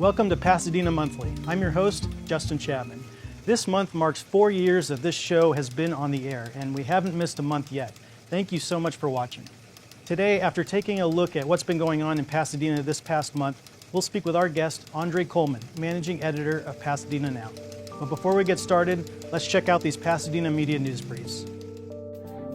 Welcome to Pasadena Monthly. I'm your host, Justin Chapman. This month marks 4 years that this show has been on the air, and we haven't missed a month yet. Thank you so much for watching. Today, after taking a look at what's been going on in Pasadena this past month, we'll speak with our guest, André Coleman, Managing Editor of Pasadena Now. But before we get started, let's check out these Pasadena Media News Briefs.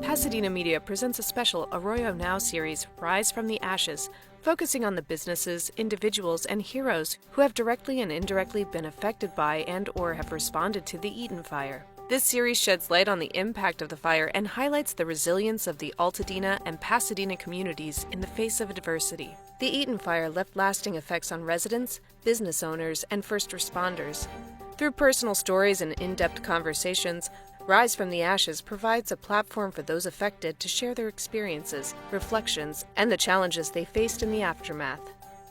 Pasadena Media presents a special Arroyo Now series, Rise from the Ashes, focusing on the businesses, individuals, and heroes who have directly and indirectly been affected by and/or have responded to the Eaton fire. This series sheds light on the impact of the fire and highlights the resilience of the Altadena and Pasadena communities in the face of adversity. The Eaton fire left lasting effects on residents, business owners, and first responders. Through personal stories and in-depth conversations, Rise from the Ashes provides a platform for those affected to share their experiences, reflections, and the challenges they faced in the aftermath.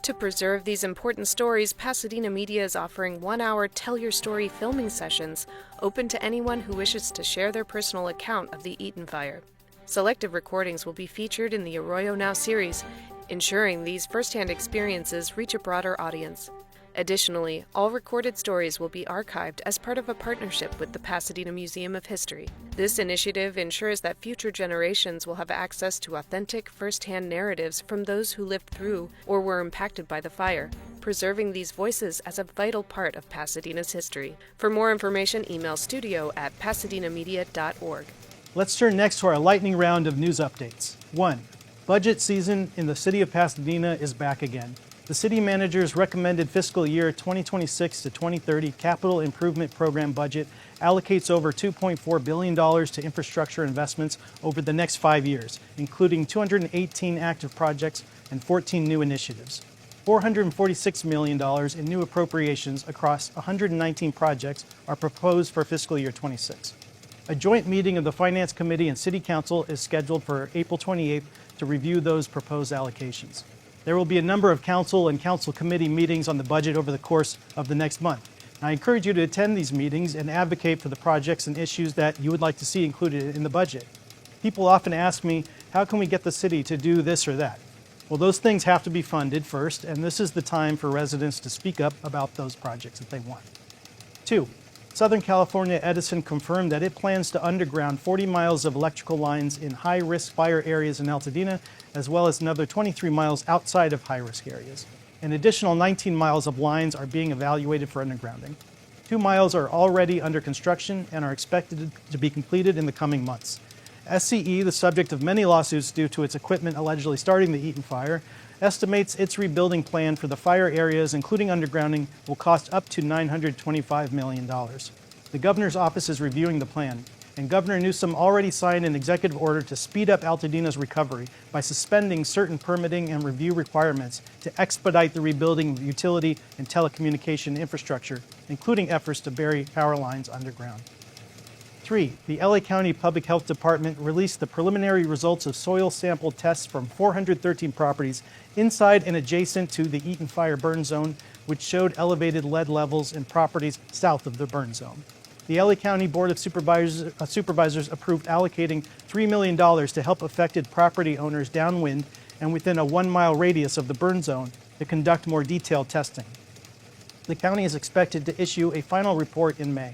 To preserve these important stories, Pasadena Media is offering 1-hour Tell Your Story filming sessions open to anyone who wishes to share their personal account of the Eaton fire. Selective recordings will be featured in the Arroyo Now series, ensuring these first-hand experiences reach a broader audience. Additionally, all recorded stories will be archived as part of a partnership with the Pasadena Museum of History. This initiative ensures that future generations will have access to authentic, first-hand narratives from those who lived through or were impacted by the fire, preserving these voices as a vital part of Pasadena's history. For more information, email studio@pasadenamedia.org. Let's turn next to our lightning round of news updates. 1. Budget season in the city of Pasadena is back again. The city manager's recommended fiscal year 2026 to 2030 capital improvement program budget allocates over $2.4 billion to infrastructure investments over the next 5 years, including 218 active projects and 14 new initiatives. $446 million in new appropriations across 119 projects are proposed for fiscal year 26. A joint meeting of the Finance Committee and City Council is scheduled for April 28th to review those proposed allocations. There will be a number of council and council committee meetings on the budget over the course of the next month. I encourage you to attend these meetings and advocate for the projects and issues that you would like to see included in the budget. People often ask me, how can we get the city to do this or that? Well, those things have to be funded first, and this is the time for residents to speak up about those projects that they want. 2. Southern California Edison confirmed that it plans to underground 40 miles of electrical lines in high-risk fire areas in Altadena, as well as another 23 miles outside of high-risk areas. An additional 19 miles of lines are being evaluated for undergrounding. 2 miles are already under construction and are expected to be completed in the coming months. SCE, the subject of many lawsuits due to its equipment allegedly starting the Eaton fire, estimates its rebuilding plan for the fire areas, including undergrounding, will cost up to $925 million. The governor's office is reviewing the plan, and Governor Newsom already signed an executive order to speed up Altadena's recovery by suspending certain permitting and review requirements to expedite the rebuilding of utility and telecommunication infrastructure, including efforts to bury power lines underground. 3. The LA County Public Health Department released the preliminary results of soil sample tests from 413 properties inside and adjacent to the Eaton fire burn zone, which showed elevated lead levels in properties south of the burn zone. The LA County Board of Supervisors approved allocating $3 million to help affected property owners downwind and within a 1-mile radius of the burn zone to conduct more detailed testing. The county is expected to issue a final report in May.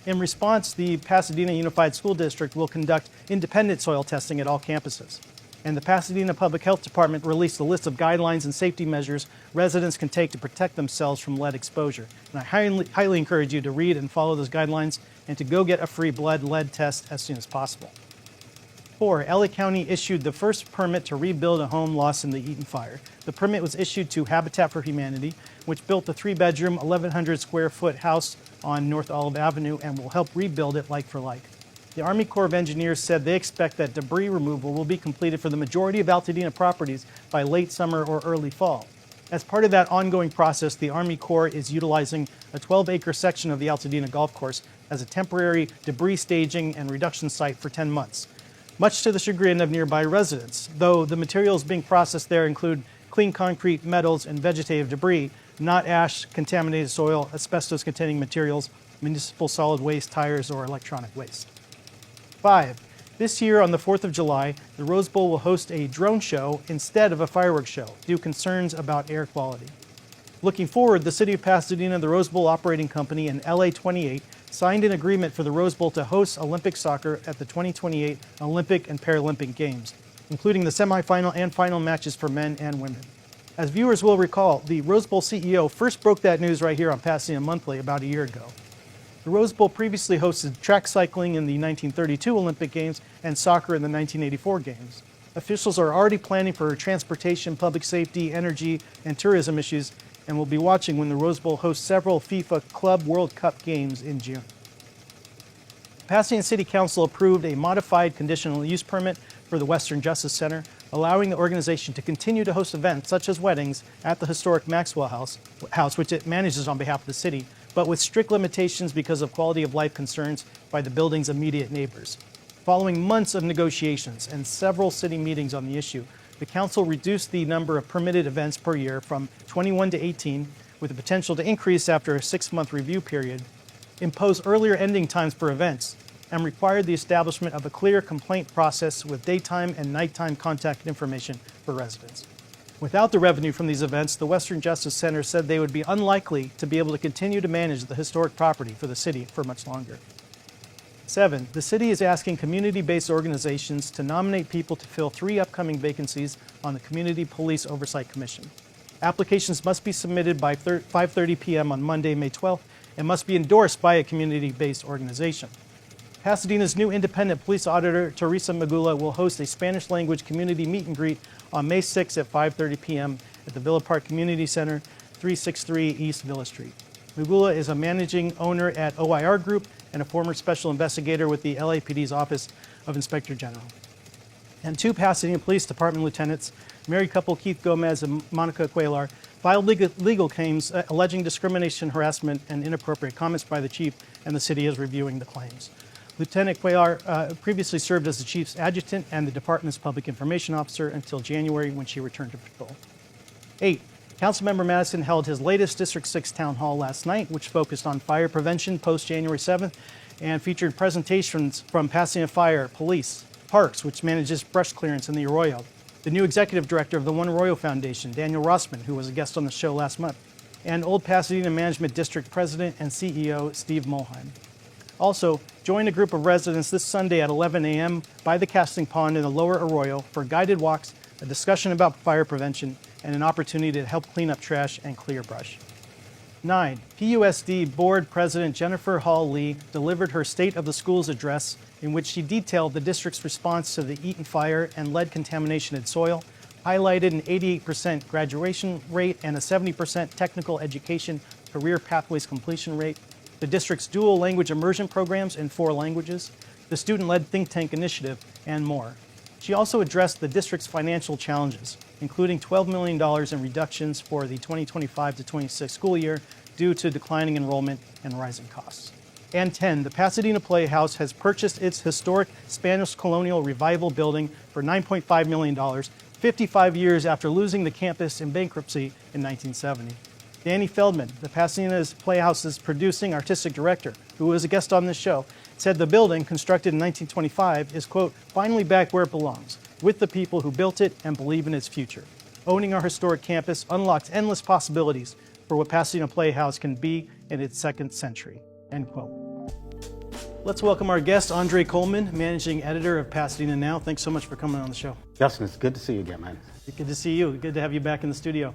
In response, the Pasadena Unified School District will conduct independent soil testing at all campuses. And the Pasadena Public Health Department released a list of guidelines and safety measures residents can take to protect themselves from lead exposure. And I highly encourage you to read and follow those guidelines and to go get a free blood lead test as soon as possible. 4. LA County issued the first permit to rebuild a home lost in the Eaton fire. The permit was issued to Habitat for Humanity, which built the 3-bedroom, 1,100 square foot house on North Olive Avenue and will help rebuild it like for like. The Army Corps of Engineers said they expect that debris removal will be completed for the majority of Altadena properties by late summer or early fall. As part of that ongoing process, the Army Corps is utilizing a 12-acre section of the Altadena Golf Course as a temporary debris staging and reduction site for 10 months, much to the chagrin of nearby residents, though the materials being processed there include clean concrete, metals, and vegetative debris, not ash, contaminated soil, asbestos-containing materials, municipal solid waste, tires, or electronic waste. 5. This year on the 4th of July, the Rose Bowl will host a drone show instead of a fireworks show due to concerns about air quality. Looking forward, the City of Pasadena, the Rose Bowl Operating Company, and LA 28 signed an agreement for the Rose Bowl to host Olympic soccer at the 2028 Olympic and Paralympic Games, including the semifinal and final matches for men and women. As viewers will recall, the Rose Bowl CEO first broke that news right here on Pasadena Monthly about a year ago. The Rose Bowl previously hosted track cycling in the 1932 Olympic Games and soccer in the 1984 Games. Officials are already planning for transportation, public safety, energy, and tourism issues, and will be watching when the Rose Bowl hosts several FIFA Club World Cup games in June. Pasadena City Council approved a modified conditional use permit for the Western Justice Center, allowing the organization to continue to host events such as weddings at the historic Maxwell House, which it manages on behalf of the city, but with strict limitations because of quality of life concerns by the building's immediate neighbors. Following months of negotiations and several city meetings on the issue, the council reduced the number of permitted events per year from 21 to 18, with the potential to increase after a 6-month review period, imposed earlier ending times for events, and required the establishment of a clear complaint process with daytime and nighttime contact information for residents. Without the revenue from these events, the Western Justice Center said they would be unlikely to be able to continue to manage the historic property for the city for much longer. 7, the city is asking community-based organizations to nominate people to fill 3 upcoming vacancies on the Community Police Oversight Commission. Applications must be submitted by 5:30 p.m. on Monday, May 12th, and must be endorsed by a community-based organization. Pasadena's new independent police auditor, Teresa Magula, will host a Spanish-language community meet and greet on May 6 at 5:30 p.m. at the Villa Park Community Center, 363 East Villa Street. Magula is a managing owner at OIR Group and a former special investigator with the LAPD's Office of Inspector General. And 2 Pasadena Police Department lieutenants, married couple Keith Gomez and Monica Cuellar, filed legal claims alleging discrimination, harassment, and inappropriate comments by the chief, and the city is reviewing the claims. Lieutenant Cuellar previously served as the chief's adjutant and the department's public information officer until January, when she returned to patrol. 8, Councilmember Madison held his latest District 6 town hall last night, which focused on fire prevention post-January 7th and featured presentations from Pasadena Fire, Police, Parks, which manages brush clearance in the Arroyo, the new executive director of the One Arroyo Foundation, Daniel Rossman, who was a guest on the show last month, and Old Pasadena Management District President and CEO Steve Mulheim. Also, join a group of residents this Sunday at 11 a.m. by the casting pond in the lower Arroyo for guided walks, a discussion about fire prevention, and an opportunity to help clean up trash and clear brush. 9, PUSD Board President Jennifer Hall Lee delivered her State of the Schools address, in which she detailed the district's response to the Eaton fire and lead contamination in soil, highlighted an 88% graduation rate and a 70% technical education career pathways completion rate, the district's dual language immersion programs in 4 languages, the student-led think tank initiative, and more. She also addressed the district's financial challenges, including $12 million in reductions for the 2025 to 26 school year due to declining enrollment and rising costs. And 10, the Pasadena Playhouse has purchased its historic Spanish colonial revival building for $9.5 million, 55 years after losing the campus in bankruptcy in 1970. Danny Feldman, the Pasadena's Playhouse's producing artistic director, who was a guest on this show, said the building, constructed in 1925, is, quote, finally back where it belongs, with the people who built it and believe in its future. Owning our historic campus unlocks endless possibilities for what Pasadena Playhouse can be in its second century, end quote. Let's welcome our guest, André Coleman, managing editor of Pasadena Now. Thanks so much for coming on the show. Justin, it's good to see you again, man. Good to see you. Good to have you back in the studio.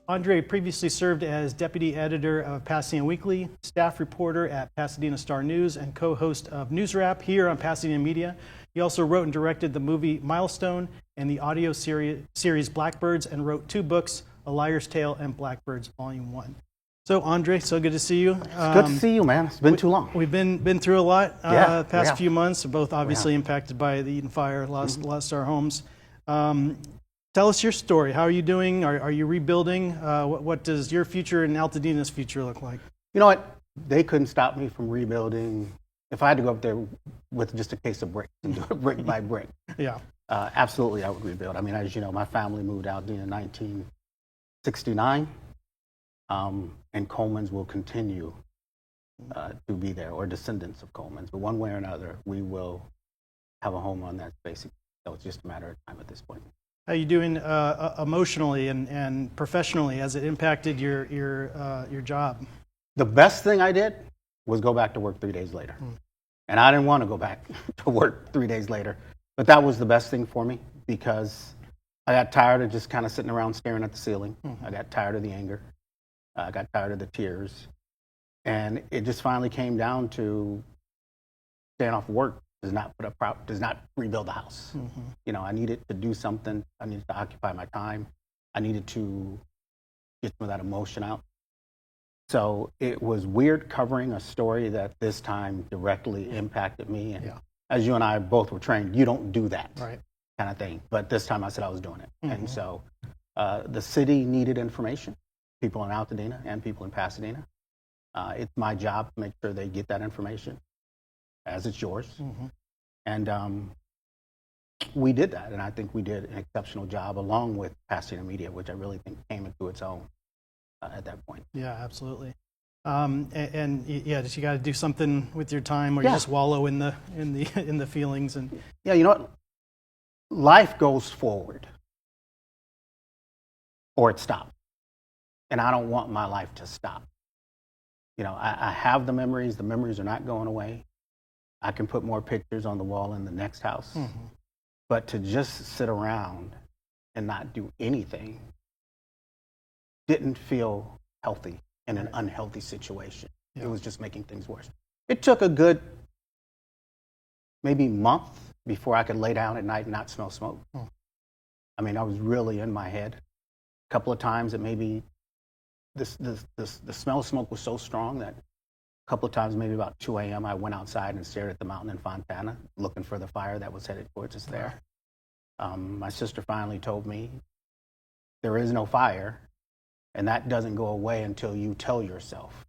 André previously served as deputy editor of Pasadena Weekly, staff reporter at Pasadena Star News, and co-host of News Wrap here on Pasadena Media. He also wrote and directed the movie Milestone and the audio series Blackbirds, and wrote 2 books, A Liar's Tale and Blackbirds Volume 1. So, André, so good to see you. It's good to see you, man. It's been too long. We've been through a lot the past few months, both obviously impacted by the Eaton fire, lost our homes. Tell us your story. How are you doing? Are you rebuilding? What does your future and Altadena's future look like? You know what? They couldn't stop me from rebuilding. If I had to go up there with just a case of bricks and do it brick by brick, Yeah. absolutely I would rebuild. I mean, as you know, my family moved out in 1969, and Colemans will continue to be there, or descendants of Colemans. But one way or another, we will have a home on that space. So it's just a matter of time at this point. How you doing emotionally and professionally? Has it impacted your job? The best thing I did was go back to work 3 days later. And I didn't want to go back to work 3 days later. But that was the best thing for me because I got tired of just kind of sitting around staring at the ceiling. I got tired of the anger. I got tired of the tears. And it just finally came down to staying off work does not rebuild the house. You know, I needed to do something. I needed to occupy my time. I needed to get some of that emotion out. So it was weird covering a story that this time directly impacted me. And as you and I both were trained, you don't do that kind of thing. But this time I said I was doing it. And so the city needed information, people in Altadena and people in Pasadena. It's my job to make sure they get that information, as it's yours. And we did that. And I think we did an exceptional job along with Pasadena Media, which I really think came into its own at that point. Yeah, absolutely. And just you got to do something with your time, or you just wallow in the feelings. And yeah, you know what? Life goes forward, or it stops. And I don't want my life to stop. You know, I have the memories. The memories are not going away. I can put more pictures on the wall in the next house. But to just sit around and not do anything didn't feel healthy in an unhealthy situation. It was just making things worse. It took a good maybe month before I could lay down at night and not smell smoke. I mean, I was really in my head. A couple of times that maybe the smell of smoke was so strong that a couple of times, maybe about 2 a.m., I went outside and stared at the mountain in Fontana, looking for the fire that was headed towards us there. My sister finally told me, there is no fire, and that doesn't go away until you tell yourself.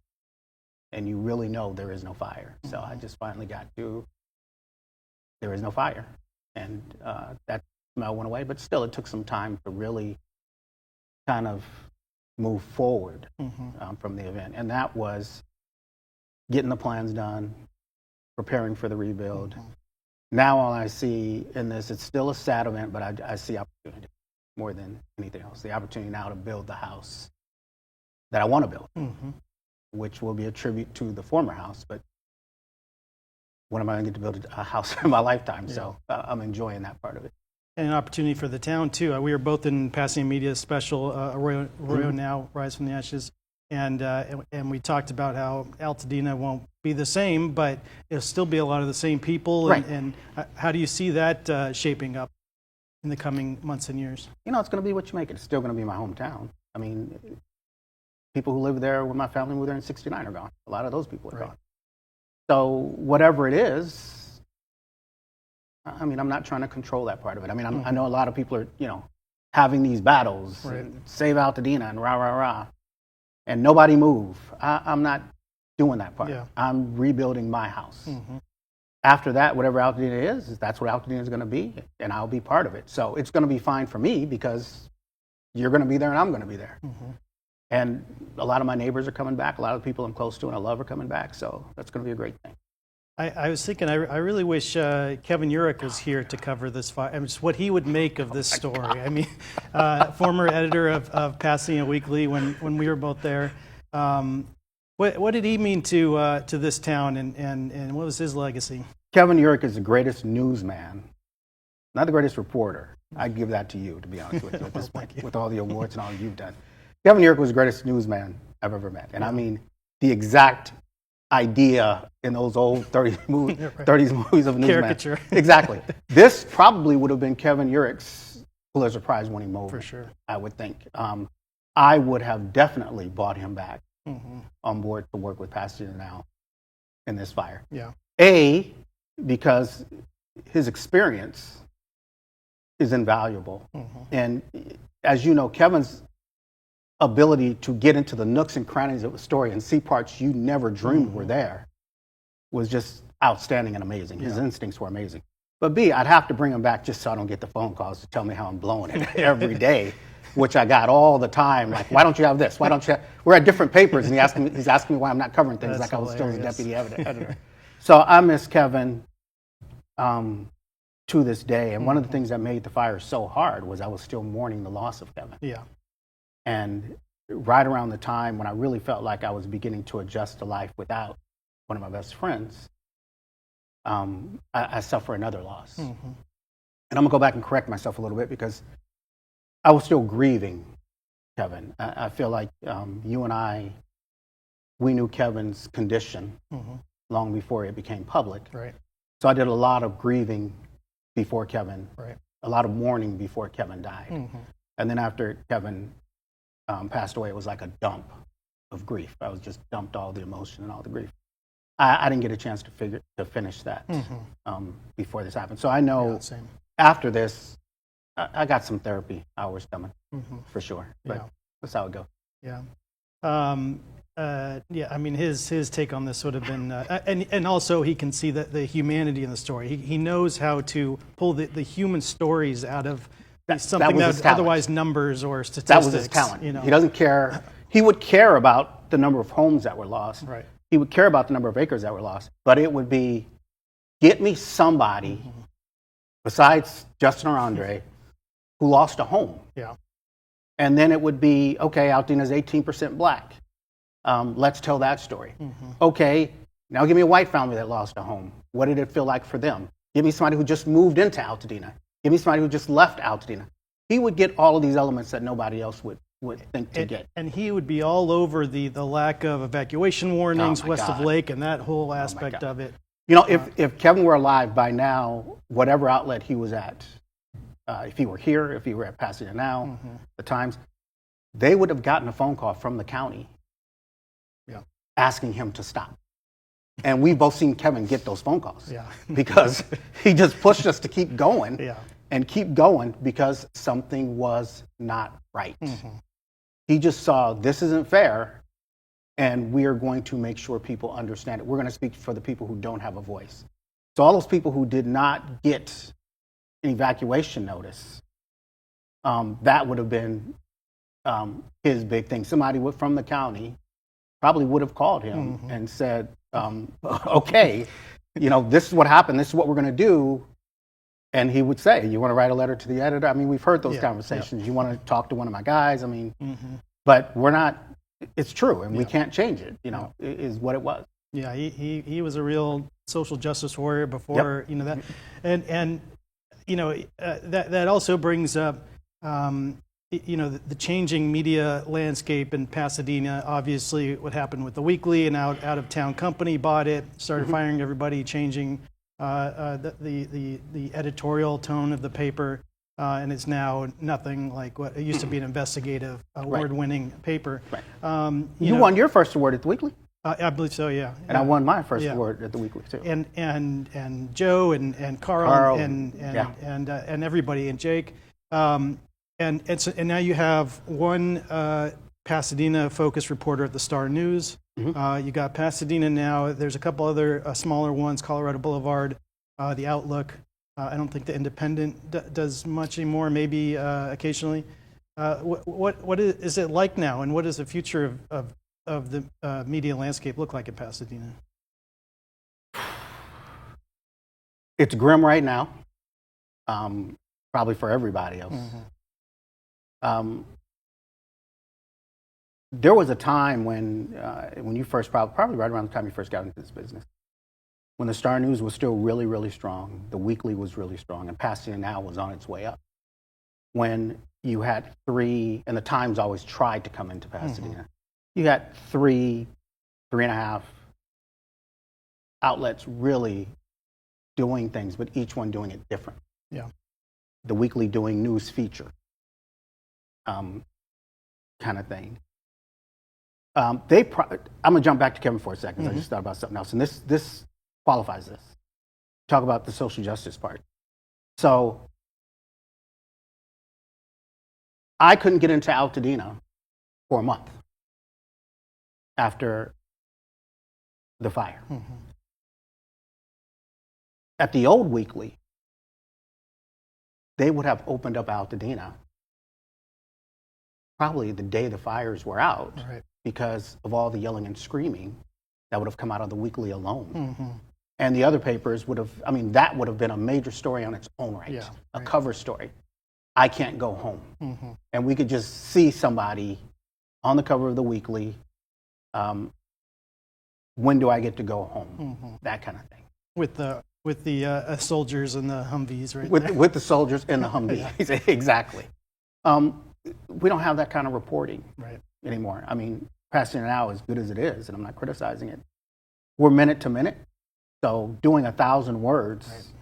And you really know there is no fire. So I just finally got to, there is no fire. And that smell went away, but still it took some time to really kind of move forward from the event. And that was getting the plans done, preparing for the rebuild. Now all I see in this, it's still a sad event, but I see opportunity more than anything else. The opportunity now to build the house that I want to build, which will be a tribute to the former house. But when am I going to get to build a house in my lifetime? So I'm enjoying that part of it. And an opportunity for the town, too. We were both in Pasadena Media special, Arroyo Now, Rise from the Ashes. And we talked about how Altadena won't be the same, but it'll still be a lot of the same people. And how do you see that shaping up in the coming months and years? You know, it's going to be what you make it. It's still going to be my hometown. I mean, people who live there when my family moved there in '69 are gone. A lot of those people are gone. So whatever it is, I mean, I'm not trying to control that part of it. I mean, I know a lot of people are, you know, having these battles, save Altadena and rah, rah, rah. And nobody move. I'm not doing that part. I'm rebuilding my house. After that, whatever Altadena is, that's what Altadena is going to be, and I'll be part of it. So it's going to be fine for me because you're going to be there and I'm going to be there. And a lot of my neighbors are coming back. A lot of the people I'm close to and I love are coming back. So that's going to be a great thing. I was thinking, I really wish Kevin Urich was here to cover this fire. I mean, just what he would make of this story. God. I mean, former editor of Pasadena Weekly when we were both there. What did he mean to this town, and what was his legacy? Kevin Urich is the greatest newsman, not the greatest reporter. I'd give that to you, to be honest with you, at this point, with all the awards and all you've done. Kevin Urich was the greatest newsman I've ever met. And I mean, the exact idea in those old 30s movies of newsman. Caricature. Exactly. This probably would have been Kevin Urich's Pulitzer Prize winning moment. For sure. I would think. I would have definitely brought him back on board to work with Pasadena Now in this fire. Because his experience is invaluable. And as you know, Kevin's ability to get into the nooks and crannies of a story and see parts you never dreamed were there was just outstanding and amazing. His instincts were amazing. But B, I'd have to bring him back just so I don't get the phone calls to tell me how I'm blowing it every day, which I got all the time. Like, why don't you have this? Why don't you have... We're at different papers, and he's asking me why I'm not covering things. That's like hilarious. I was still the deputy editor. So I miss Kevin. to this day. And one of the things that made the fire so hard was I was still mourning the loss of Kevin. Yeah. And right around the time when I really felt like I was beginning to adjust to life without one of my best friends, I suffer another loss. And I'm going to go back and correct myself a little bit because I was still grieving Kevin. I feel like you and I, we knew Kevin's condition long before it became public. Right. So I did a lot of grieving before Kevin, Right. a lot of mourning before Kevin died. And then after Kevin passed away, it was like a dump of grief. I was just dumped all the emotion and all the grief. I didn't get a chance to finish that before this happened. So I know after this, I got some therapy hours coming for sure. But that's how it goes. Yeah. Yeah, I mean, his take on this would have been, and also he can see the humanity in the story. He knows how to pull the human stories out of something that otherwise numbers or statistics. That was his talent. You know. He doesn't care. He would care about the number of homes that were lost. Right. He would care about the number of acres that were lost. But it would be, get me somebody besides Justin or André who lost a home. Yeah. And then it would be, okay, Altona's 18% black. Let's tell that story. Okay, now give me a white family that lost a home. What did it feel like for them? Give me somebody who just moved into Altadena. Give me somebody who just left Altadena. He would get all of these elements that nobody else would think to get. And he would be all over the lack of evacuation warnings west of Lake and that whole aspect of it. You know, if Kevin were alive by now, whatever outlet he was at, if he were here, if he were at Pasadena Now, the Times, they would have gotten a phone call from the county asking him to stop. And we've both seen Kevin get those phone calls because he just pushed us to keep going and keep going because something was not right. He just saw this isn't fair and we are going to make sure people understand it. We're going to speak for the people who don't have a voice. So all those people who did not get an evacuation notice, that would have been his big thing. Somebody from the county probably would have called him and said, okay, you know, this is what happened. This is what we're going to do. And he would say, you want to write a letter to the editor? I mean, we've heard those conversations. You want to talk to one of my guys? I mean, but we're not, it's true. And we can't change it, you know, is what it was. Yeah, he was a real social justice warrior before, you know, that. And you know, that also brings up, you know, the changing media landscape in Pasadena. Obviously, what happened with the Weekly, and out of town company bought it, started firing everybody, changing the editorial tone of the paper, and it's now nothing like what it used to be, an investigative, award-winning paper. You won your first award at the Weekly. I believe so, yeah. And I won my first award at the Weekly too. And Joe and Carl and everybody, and Jake. And now you have one Pasadena focused reporter at the Star News. You got Pasadena Now. There's a couple other smaller ones, Colorado Boulevard, the Outlook. I don't think the Independent does much anymore, maybe occasionally. What is it like now, and what does the future of the media landscape look like in Pasadena? It's grim right now, probably for everybody else. There was a time when you first, probably right around the time you first got into this business, when the Star News was still really, really strong, the Weekly was really strong, and Pasadena Now was on its way up. When you had three, and the Times always tried to come into Pasadena, you had three and a half outlets really doing things, but each one doing it different. Yeah. The Weekly doing news feature. Kind of thing. I'm going to jump back to Kevin for a second. I just thought about something else, and this qualifies this. Talk about the social justice part. So I couldn't get into Altadena for a month after the fire. At the old Weekly, they would have opened up Altadena probably the day the fires were out, because of all the yelling and screaming that would have come out of the Weekly alone. And the other papers would have, I mean, that would have been a major story on its own right, Yeah, a right. cover story. I can't go home. And we could just see somebody on the cover of the weekly, when do I get to go home? That kind of thing. With the soldiers and the Humvees, right? With the soldiers and the Humvees, exactly. We don't have that kind of reporting anymore. I mean, Pasadena Now, as good as it is, and I'm not criticizing it, we're minute to minute. So doing 1,000 words,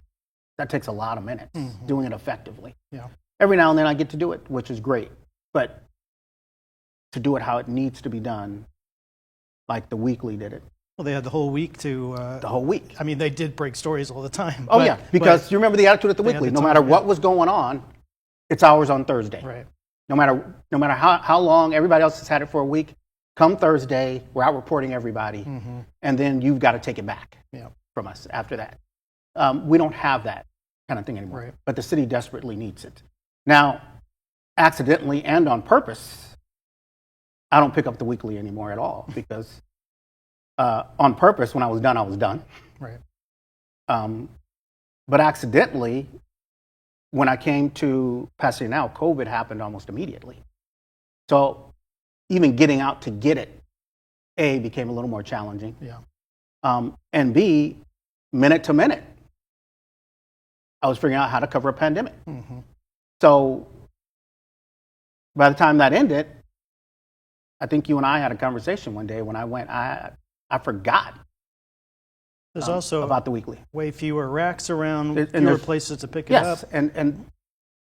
that takes a lot of minutes, doing it effectively. Yeah. Every now and then I get to do it, which is great. But to do it how it needs to be done, like the weekly did it. Well, they had the whole week to. The whole week. I mean, they did break stories all the time. Oh, yeah, because you remember the attitude at the they had weekly. the No time, matter yeah. what was going on, it's ours on Thursday. Right. No matter how long everybody else has had it for a week, come Thursday, we're out reporting everybody, and then you've got to take it back from us after that. We don't have that kind of thing anymore, Right. but the city desperately needs it. Now, accidentally and on purpose, I don't pick up the weekly anymore at all because on purpose, when I was done, I was done. Right. But accidentally, when I came to Pasadena Now, COVID happened almost immediately. So even getting out to get it, A, became a little more challenging. Yeah. And B, minute to minute, I was figuring out how to cover a pandemic. So by the time that ended, I think you and I had a conversation one day when I went, I forgot There's also about the weekly. way fewer racks around, And fewer there's- places to pick it Yes, up. and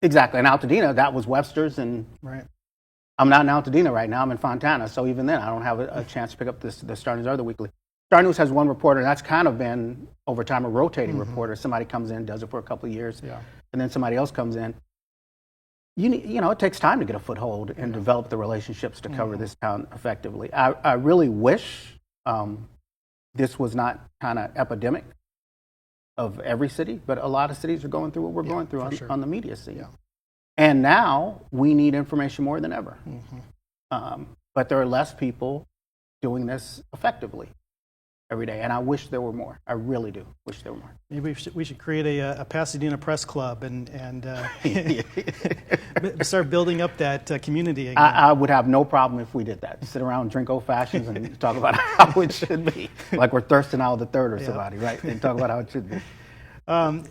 exactly. In Altadena, that was Webster's, Right. I'm not in Altadena right now. I'm in Fontana, so even then, I don't have a chance to pick up the Star News or the Weekly. Star News has one reporter, and that's kind of been, over time, a rotating reporter. Somebody comes in, does it for a couple of years, and then somebody else comes in. It takes time to get a foothold and develop the relationships to cover this town effectively. I really wish this was not kind of epidemic of every city, but a lot of cities are going through what we're going through on the media scene. Yeah. And now we need information more than ever. But there are less people doing this effectively every day. And I wish there were more. I really do wish there were more. Maybe we should create a Pasadena Press Club and start building up that community again. I would have no problem if we did that. Sit around, drink old fashions, and talk about how it should be. Like we're thirsting out of the third or somebody, right? And talk about how it should be.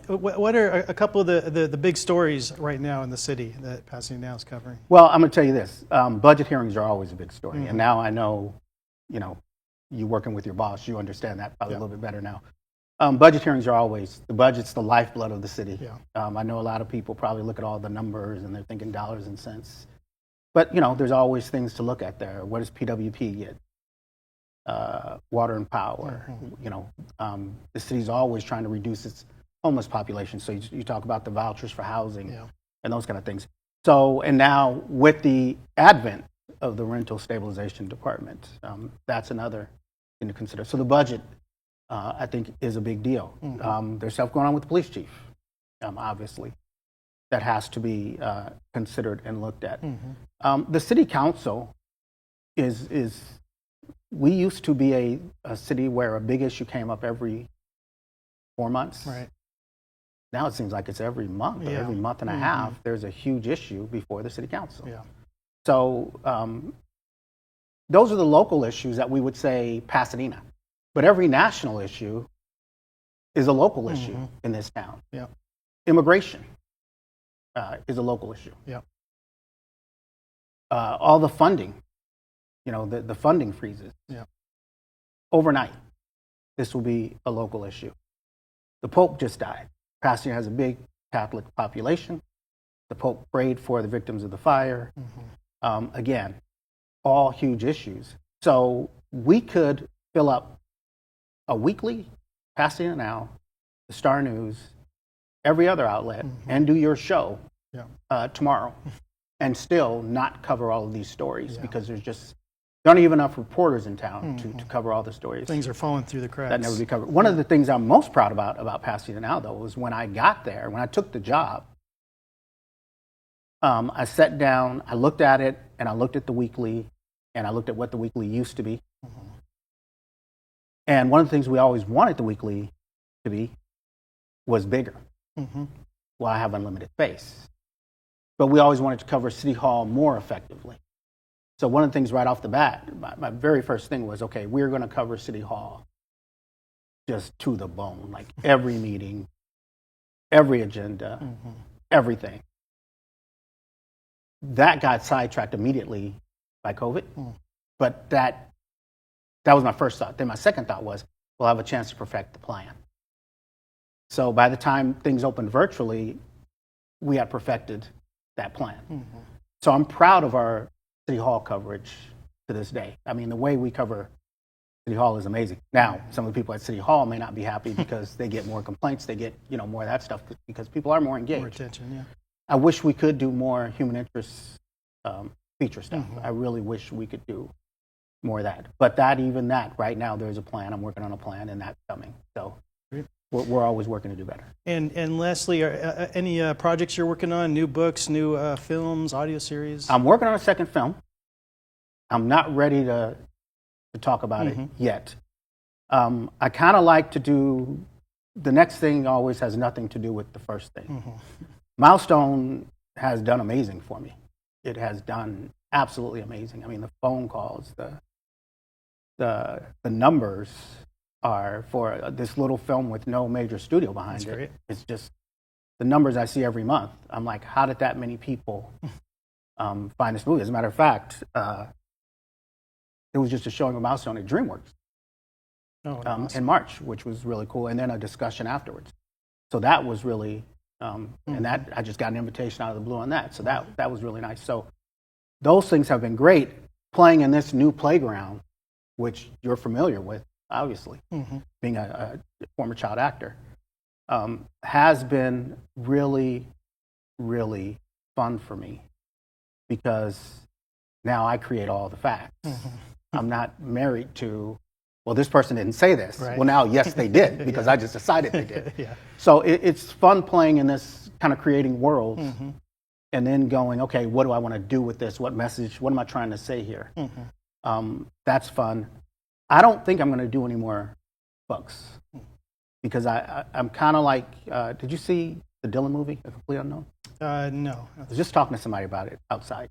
What are a couple of the big stories right now in the city that Pasadena Now is covering? Well, I'm going to tell you this. Budget hearings are always a big story. And now I know, you working with your boss, you understand that probably a little bit better now. Budget hearings are always, the budget's the lifeblood of the city. Yeah. I know a lot of people probably look at all the numbers and they're thinking dollars and cents. But, there's always things to look at there. What does PWP get? Water and power. The city's always trying to reduce its homeless population. So you talk about the vouchers for housing and those kind of things. So, and now with the advent of the rental stabilization department, that's another thing to consider. So the budget, I think, is a big deal. There's stuff going on with the police chief, obviously, that has to be considered and looked at. The city council we used to be a city where a big issue came up every 4 months. Right. Now it seems like it's every month or every month and a half, there's a huge issue before the city council. Yeah. So those are the local issues that we would say Pasadena. But every national issue is a local issue in this town. Yeah. Immigration is a local issue. Yeah. All the funding, the funding freezes. Yeah. Overnight, this will be a local issue. The Pope just died. Pasadena has a big Catholic population. The Pope prayed for the victims of the fire. Again, all huge issues. So we could fill up a weekly, Pasadena Now, the Star News, every other outlet, and do your show tomorrow, and still not cover all of these stories because there aren't even enough reporters in town to cover all the stories. Things are falling through the cracks. That never be covered. One of the things I'm most proud about Pasadena Now, though, was when I got there, when I took the job, I sat down, I looked at it, and I looked at the weekly, and I looked at what the weekly used to be. And one of the things we always wanted the weekly to be was bigger. Well, I have unlimited space. But we always wanted to cover City Hall more effectively. So one of the things right off the bat, my very first thing was, okay, we're going to cover City Hall just to the bone, like every meeting, every agenda, everything. That got sidetracked immediately by COVID. But that was my first thought. Then my second thought was, we'll have a chance to perfect the plan. So by the time things opened virtually, we had perfected that plan. So I'm proud of our City Hall coverage to this day. I mean, the way we cover City Hall is amazing. Now, some of the people at City Hall may not be happy because they get more complaints, they get, more of that stuff because people are more engaged. More attention, yeah. I wish we could do more human interest feature stuff. I really wish we could do more of that. But even that, right now, there's a plan. I'm working on a plan, and that's coming. So we're always working to do better. And lastly, any projects you're working on, new books, new films, audio series? I'm working on a second film. I'm not ready to talk about it yet. I kind of like to do, the next thing always has nothing to do with the first thing. Milestone has done amazing for me. It has done absolutely amazing. I mean, the phone calls, the numbers are for this little film with no major studio behind it. Great. It's just the numbers I see every month. I'm like, how did that many people find this movie? As a matter of fact, it was just a showing of Milestone at DreamWorks awesome. In March, which was really cool, and then a discussion afterwards. So that was really, and that I just got an invitation out of the blue on that. So that was really nice. So those things have been great. Playing in this new playground, which you're familiar with, obviously, being a former child actor, has been really, really fun for me because now I create all the facts. I'm not married to, well, this person didn't say this. Right. Well, now, yes, they did because I just decided they did. So it's fun playing in this kind of creating world and then going, okay, what do I want to do with this? What message, what am I trying to say here? That's fun. I don't think I'm going to do any more books because I'm kind of like, did you see the Dylan movie, A Complete Unknown? No. I was just talking to somebody about it outside.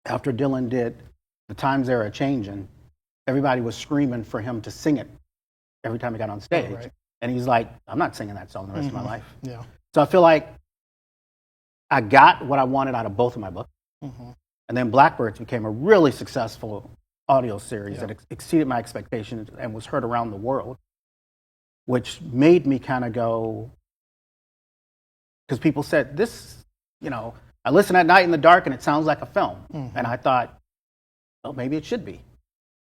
After Dylan did The Times They Are A-Changin', everybody was screaming for him to sing it every time he got on stage. Oh, right. And he's like, I'm not singing that song the rest of my life. Yeah. So I feel like I got what I wanted out of both of my books. And then Blackbirds became a really successful audio series that exceeded my expectations and was heard around the world, which made me kind of go, because people said, this, I listen at night in the dark and it sounds like a film. And I thought, well, maybe it should be.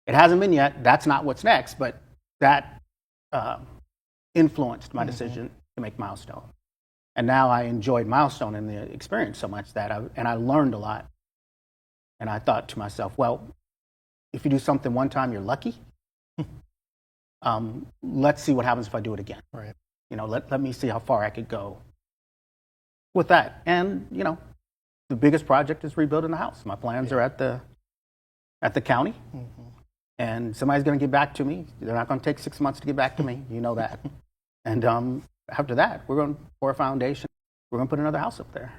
It hasn't been yet. That's not what's next, but that influenced my decision to make Milestone. And now I enjoyed Milestone and the experience so much that I learned a lot. And I thought to myself, well, if you do something one time, you're lucky. Let's see what happens if I do it again. Right. Let me see how far I could go with that. And, the biggest project is rebuilding the house. My plans are at the county. And somebody's going to get back to me. They're not going to take 6 months to get back to me. You know that. And after that, we're going to pour a foundation. We're going to put another house up there.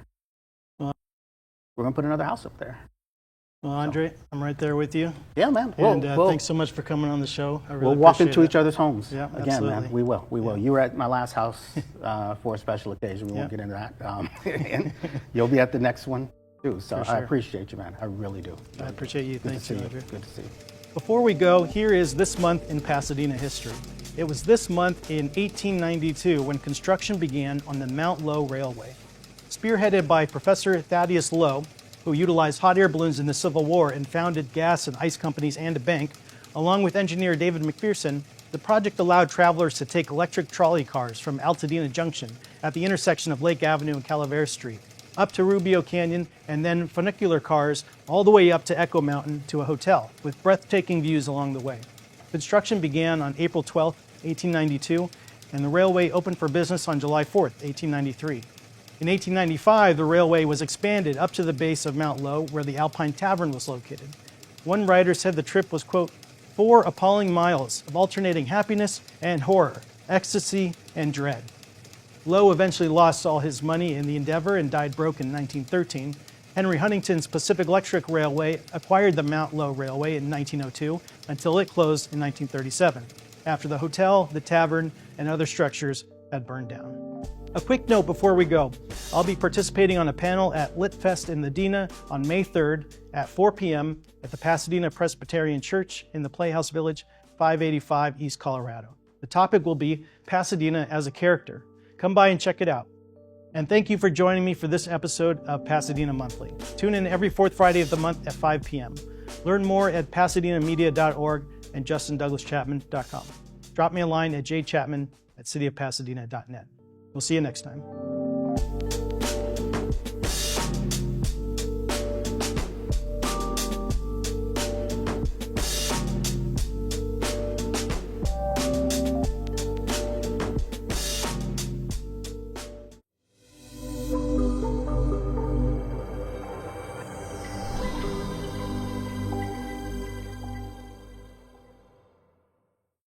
Well, André, I'm right there with you. Yeah, man. And thanks so much for coming on the show. I really we'll walk into each other's homes. Yeah, again, absolutely. man. We will. You were at my last house for a special occasion. We won't get into that. And you'll be at the next one, too. So I appreciate you, man. I really do. I appreciate you. Thanks, André. Good to see you. Before we go, here is this month in Pasadena history. It was this month in 1892 when construction began on the Mount Lowe Railway. Spearheaded by Professor Thaddeus Lowe, who utilized hot air balloons in the Civil War and founded gas and ice companies and a bank, along with engineer David McPherson, the project allowed travelers to take electric trolley cars from Altadena Junction at the intersection of Lake Avenue and Calaveras Street, up to Rubio Canyon, and then funicular cars all the way up to Echo Mountain to a hotel, with breathtaking views along the way. Construction began on April 12, 1892, and the railway opened for business on July 4, 1893. In 1895, the railway was expanded up to the base of Mount Lowe, where the Alpine Tavern was located. One writer said the trip was, quote, 4 appalling miles of alternating happiness and horror, ecstasy, and dread. Lowe eventually lost all his money in the endeavor and died broke in 1913. Henry Huntington's Pacific Electric Railway acquired the Mount Lowe Railway in 1902 until it closed in 1937, after the hotel, the tavern, and other structures had burned down. A quick note before we go. I'll be participating on a panel at LitFest in Medina on May 3rd at 4 p.m. at the Pasadena Presbyterian Church in the Playhouse Village, 585 East Colorado. The topic will be Pasadena as a Character. Come by and check it out. And thank you for joining me for this episode of Pasadena Monthly. Tune in every fourth Friday of the month at 5 p.m. Learn more at pasadenamedia.org and justindouglaschapman.com. Drop me a line at jchapman@cityofpasadena.net. We'll see you next time.